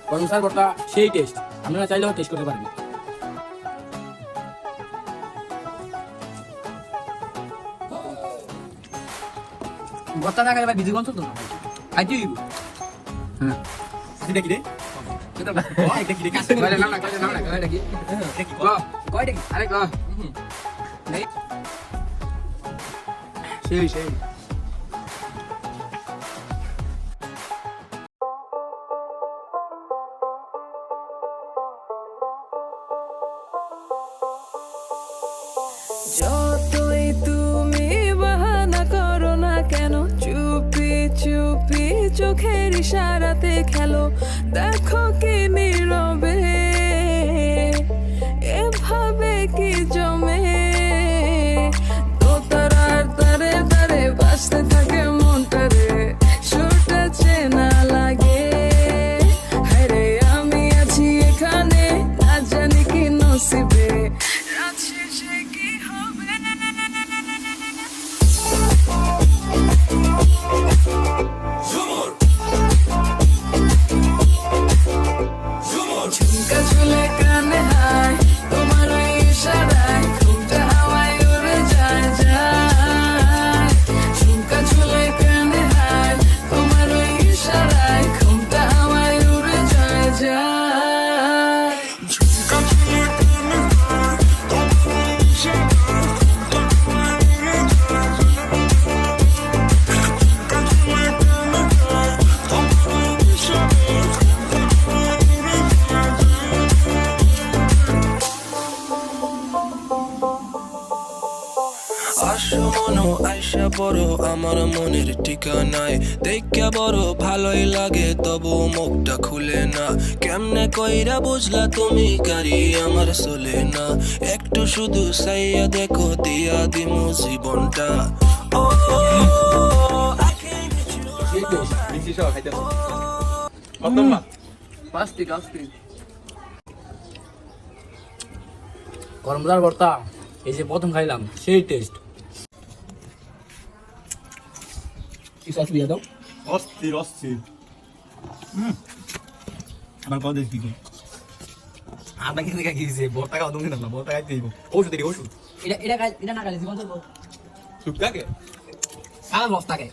গরম মশলার ভর্তা সেই টেস্ট, আপনারা চাইলেও টেস্ট করতে পারবেন। ভর্তা না খেলে ভাই বিজি গন্ধ তো না খাইতে দিব। হ্যাঁ এটা কি রে? এটা কি রে? কাছে বলে নাম না এটা কি? এটা কি? কয়টা কি? আরে গো নেই সেই যতই তুমি বাহানা করো না কেন, চুপি চুপি চোখের ইশারাতে খেলো, দেখো কি নীরবে এভাবে কি জমে, দোতারার তারে তারে বাজতে থাকে মনটা রে, সুরটা চেনা লাগে, হায়রে আমি আছি এখানে না জানি কি নসিবে, রাত শেষে কি হবে। ঝুমকা ঝুলে কানে হায় তোমার ওই ইশারায়, ঘুমটা হাওয়ায় উড়ে যায় যায়, ঝুমকা ঝুলে কানে হায় তোমার ওই ইশারায়, ঘুমটা হাওয়ায় উড়ে যায় যায়, ঝুমকা ঝুলে কানে হায় তোমার ওই ইশারায়, ঘুমটা হাওয়ায় উড়ে যায় যায়, ঝুমকা ঝুলে কানে হায় তোমার ওই ইশারায়, ঘুমটা হাওয়ায় উড়ে যায় যায়। আসো মনো আইসা পড়ো আমার মনের ঠিকানায়, দেখা বড় ভালোই লাগে তবু মুখটা খুলে না, কেমনে কইরা বুঝলা তুমি কারি আমার চলে না, একটু শুধু চাইয়া দেখো দিয়া দিমু জীবনটা। ও সেই টেস্ট। মিষ্টি সহ খাইতে কতবার পাঁচটি গরম মশলার ভর্তা এই যে প্রথম খাইলাম সেই টেস্ট। কি সস দিয়ে দাও? অস্থির আমার কত দেখি কি আমরা কিন্তু খাইছে ভর্তা খাওয়া তুমি না, ভর্তা খাইতে দিব ওষুধ এটি ওষুধ। এটা না খাইলে জীবন চলবো। সুপ থাকে সারা বস্তা খায়।